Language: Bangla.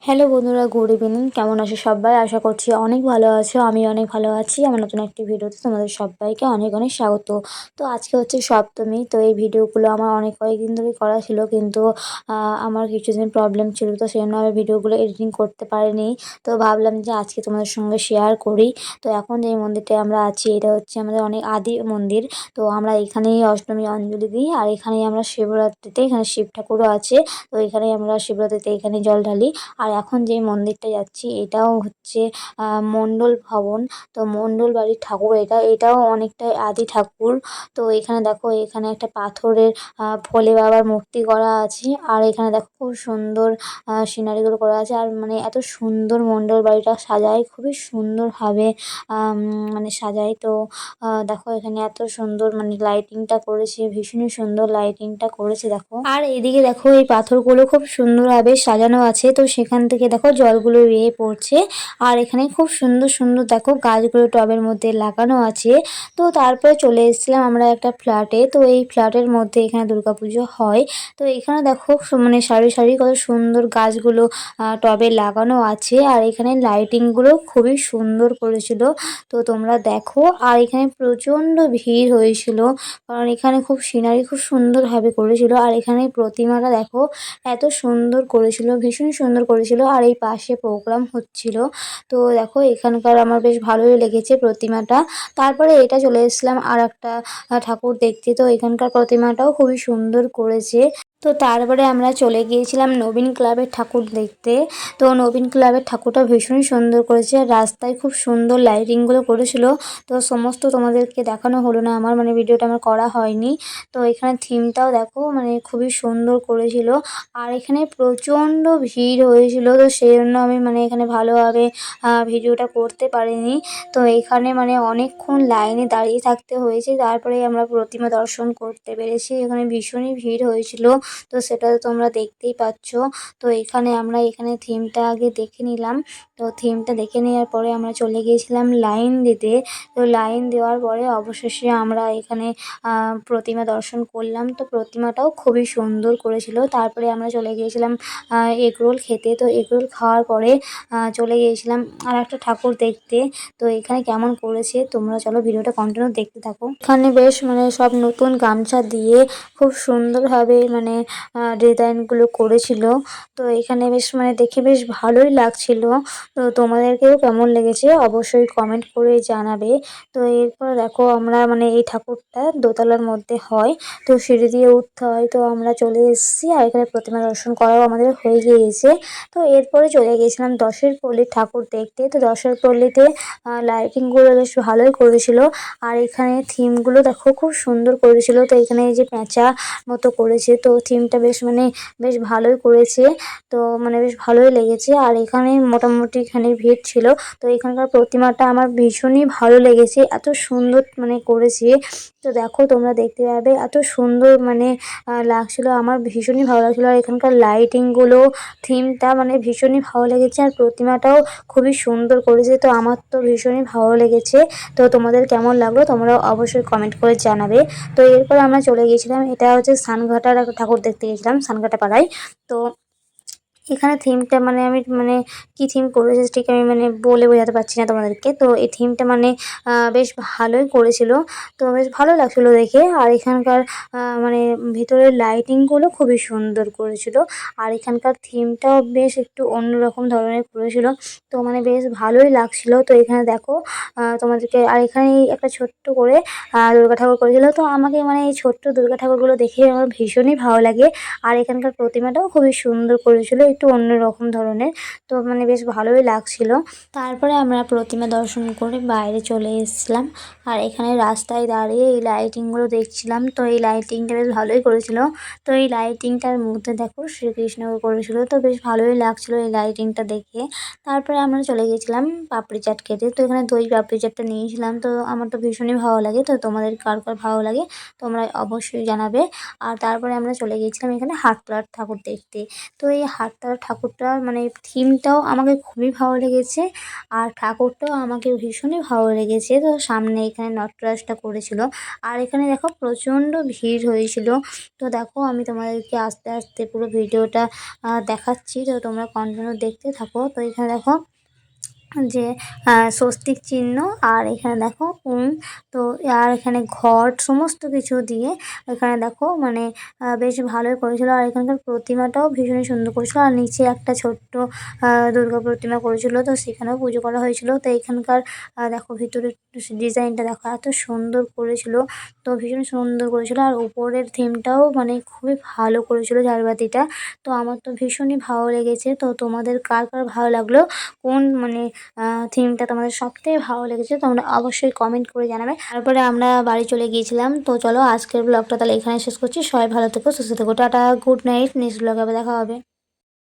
হ্যালো বন্ধুরা, গুড ইভিনিং। কেমন আছো সবাই? আশা করছি অনেক ভালো আছো। আমি অনেক ভালো আছি। আমার নতুন একটি ভিডিওতে তোমাদের সবাইকে অনেক অনেক স্বাগত। তো আজকে হচ্ছে সপ্তমী। তো এই ভিডিওগুলো আমার কয়েকদিন ধরে করা ছিল, কিন্তু আমার কিছুদিন প্রবলেম ছিল, তো সেই জন্য আমি ভিডিওগুলো এডিটিং করতে পারিনি। তো ভাবলাম যে আজকে তোমাদের সঙ্গে শেয়ার করি। তো এখন যে মন্দিরটায় আমরা আছি, এটা হচ্ছে আমাদের অনেক আদি মন্দির। তো আমরা এখানেই অষ্টমী অঞ্জলি দিই, আর এখানেই আমরা শিবরাত্রিতে, এখানে শিব ঠাকুরও আছে। তো এখানেই আমরা শিবরাত্রিতে এখানে জল ঢালি। আর এখন যে মন্দিরটা যাচ্ছি এটাও হচ্ছে মণ্ডল ভবন। তো মণ্ডল বাড়ির ঠাকুর এটাও অনেকটাই আদি ঠাকুর। তো এখানে দেখো, এখানে একটা পাথরের ভোলে বাবার মূর্তি করা আছে। আর এখানে দেখো খুব সুন্দর সিনারিগুলো করা আছে। আর মানে এত সুন্দর মণ্ডল বাড়িটা সাজায়, খুবই সুন্দরভাবে মানে সাজায়। তো দেখো এখানে এত সুন্দর মানে লাইটিংটা করেছে, ভীষণই সুন্দর লাইটিংটা করেছে দেখো। আর এদিকে দেখো এই পাথরগুলো খুব সুন্দরভাবে সাজানো আছে। তো সেখান থেকে দেখো জলগুলো বেয়ে পড়ছে। আর এখানে খুব সুন্দর সুন্দর দেখো গাছগুলো টবের মধ্যে লাগানো আছে। তো তারপরে চলে এসেছিলাম আমরা একটা ফ্ল্যাটে। তো এই ফ্ল্যাটের মধ্যে এখানে দুর্গাপুজো হয়। তো এখানে দেখো মানে সারি সারি কত সুন্দর গাছগুলো টবে লাগানো আছে। আর এখানে লাইটিংগুলো খুবই সুন্দর করেছিল। তো তোমরা দেখো। আর এখানে প্রচণ্ড ভিড় হয়েছিল, কারণ এখানে খুব সিনারি খুব সুন্দরভাবে করেছিল। আর এখানে প্রতিমাটা দেখো এত সুন্দর করেছিল, ভীষণ সুন্দর করেছিল। আর এই পাশে প্রোগ্রাম হচ্ছিল। তো দেখো এখানকার আমার বেশ ভালোই লেগেছে প্রতিমাটা। তারপরে এটা চলে এসেছিলাম আর একটা ঠাকুর দেখতে। তো এখানকার প্রতিমাটাও খুবই সুন্দর করেছে। তো তারপরে আমরা চলে গিয়েছিলাম নবীন ক্লাবের ঠাকুর দেখতে। তো নবীন ক্লাবের ঠাকুরটা ভীষণই সুন্দর করেছে। আর রাস্তায় খুব সুন্দর লাইটিংগুলো করেছিল। তো সমস্ত তোমাদেরকে দেখানো হলো না, আমার মানে ভিডিওটা আমার করা হয়নি। তো এখানে থিমটাও দেখো মানে খুবই সুন্দর করেছিল। আর এখানে প্রচণ্ড ভিড় হয়েছিল, তো সেই জন্য আমি মানে এখানে ভালোভাবে ভিডিওটা করতে পারিনি। তো এখানে মানে অনেকক্ষণ লাইনে দাঁড়িয়ে থাকতে হয়েছে, তারপরে আমরা প্রতিমা দর্শন করতে পেরেছি। এখানে ভীষণই ভিড় হয়েছিল, তো সেটা তো তোমরা দেখতেই পাচ্ছ। তো এখানে থিমটা আগে দেখে নিলাম। তো থিমটা দেখে নেওয়ার পরে আমরা চলে গিয়েছিলাম লাইন দিতে। তো লাইন দেওয়ার পরে অবশেষে আমরা এখানে প্রতিমা দর্শন করলাম। তো প্রতিমাটাও খুবই সুন্দর করেছিল। তারপরে আমরা চলে গিয়েছিলাম এগরোল খেতে। তো এগরোল খাওয়ার পরে চলে গিয়েছিলাম আর একটা ঠাকুর দেখতে। তো এখানে কেমন করেছে তোমরা চলো ভিডিওটা কন্টিনিউ দেখতে থাকো। এখানে বেশ মানে সব নতুন গামছা দিয়ে খুব সুন্দরভাবে মানে ডিজাইনগুলো করেছিল। তো এখানে বেশ মানে দেখে বেশ ভালোই লাগছিল। তো তোমাদেরকেও কেমন লেগেছে অবশ্যই কমেন্ট করে জানাবে। তো এরপর দেখো আমরা মানে এই ঠাকুরটা দোতলার মধ্যে হয়, তো সিঁড়ি দিয়ে উঠতে হয়। তো আমরা চলে এসেছি, আর এখানে প্রতিমা দর্শন করাও আমাদের হয়ে গিয়েছে। তো এরপরে চলে গিয়েছিলাম দশের পল্লীর ঠাকুর দেখতে। তো দশের পল্লীতে লাইটিংগুলো বেশ ভালোই করেছিল। আর এখানে থিমগুলো দেখো খুব সুন্দর করেছিল। তো এখানে এই যে পেঁচা মতো করেছে, তো থিমটা বেশ মানে বেশ ভালোই করেছে। তো মানে বেশ ভালোই লেগেছে। আর এখানে মোটামুটি এখানে ভিড় ছিল। তো এখানকার প্রতিমাটা আমার ভীষণই ভালো লেগেছে, এত সুন্দর মানে করেছে। তো দেখো তোমরা দেখতে পাবে এত সুন্দর মানে লাগছিল, আমার ভীষণই ভালো লাগছিলো। আর এখানকার লাইটিংগুলো থিমটা মানে ভীষণই ভালো লেগেছে। আর প্রতিমাটাও খুবই সুন্দর করেছে। তো আমার তো ভীষণই ভালো লেগেছে। তো তোমাদের কেমন লাগলো তোমরাও অবশ্যই কমেন্ট করে জানাবে। তো এরপর আমরা চলে গিয়েছিলাম, এটা হচ্ছে সানঘাটার ঠাকুর দেখতে গেছিলাম, সানঘাটা পাড়ায়। তো এখানে থিমটা মানে আমি মানে কি থিম করেছে ঠিক আমি মানে বলে বোঝাতে পারছি না তোমাদেরকে। তো এই থিমটা মানে বেশ ভালোই করেছিল। তো বেশ ভালো লাগছিলো দেখে। আর এখানকার মানে ভিতরের লাইটিংগুলো খুবই সুন্দর করেছিল। আর এখানকার থিমটাও বেশ একটু অন্যরকম ধরনের করেছিল। তো মানে বেশ ভালোই লাগছিল। তো এখানে দেখো তোমাদেরকে, আর এখানে একটা ছোট্ট করে দুর্গা ঠাকুর করেছিল। তো আমাকে মানে এই ছোট্ট দুর্গা ঠাকুরগুলো দেখে আমার ভীষণই ভালো লাগে। আর এখানকার প্রতিমাটাও খুবই সুন্দর করেছিল, একটু অন্যরকম ধরনের। তো মানে বেশ ভালোই লাগছিল। তারপরে আমরা প্রতিমা দর্শন করে বাইরে চলে এসেছিলাম। আর এখানে রাস্তায় দাঁড়িয়ে এই লাইটিংগুলো দেখছিলাম। তো এই লাইটিংটা বেশ ভালোই করেছিল। তো এই লাইটিংটার মধ্যে দেখো শ্রীকৃষ্ণকে করেছিল, তো বেশ ভালোই লাগছিল এই লাইটিংটা দেখে। তারপরে আমরা চলে গেছিলাম পাপড়ি চাট খেতে। তো এখানে দই পাপড়ি চাটটা নিয়েছিলাম। তো আমার তো ভীষণই ভালো লাগে। তো তোমাদের কার কার ভালো লাগে তোমরা অবশ্যই জানাবে। আর তারপরে আমরা চলে গিয়েছিলাম এখানে হাটতলার ঠাকুর দেখতে। তো এই হাটতলা তার ঠাকুরটা মানে থিমটাও আমাকে খুবই ভালো লেগেছে আর ঠাকুরটাও আমাকে ভীষণই ভালো লেগেছে। তো সামনে এখানে নটরাজটা করেছিল আর এখানে দেখো প্রচণ্ড ভিড় হয়েছিল। তো দেখো আমি তোমাদেরকে আস্তে আস্তে পুরো ভিডিওটা দেখাচ্ছি, তো তোমরা কন্টিনিউ দেখতে থাকো। তো এখানে দেখো যে স্বস্তিক চিহ্ন আর এখানে দেখো তো আর এখানে ঘট সমস্ত কিছু দিয়ে এখানে দেখো মানে বেশ ভালোই করেছিল। আর এখানকার প্রতিমাটাও ভীষণই সুন্দর করেছিল আর নিচে একটা ছোট্ট দুর্গা প্রতিমা করেছিল, তো সেখানেও পুজো করা হয়েছিল। তো এখানকার দেখো ভিতরে ডিজাইনটা দেখো এত সুন্দর করেছিল, তো ভীষণ সুন্দর করেছিল। আর উপরের থিমটাও মানে খুবই ভালো করেছিল ঝাড়বাতিটা, তো আমার তো ভীষণই ভালো লেগেছে। তো তোমাদের কার কার ভালো লাগলো, কোন মানে থিমটা তোমাদের সবথেকে ভালো লেগেছে তোমরা অবশ্যই কমেন্ট করে জানাবে। তারপরে আমরা বাড়ি চলে গিয়েছিলাম। তো চলো আজকের ব্লগটা তাহলে এখানে শেষ করছি। সবাই ভালো থেকো, সুস্থ থেকো, টাটা, গুড নাইট, নেক্সট ব্লগে দেখা হবে।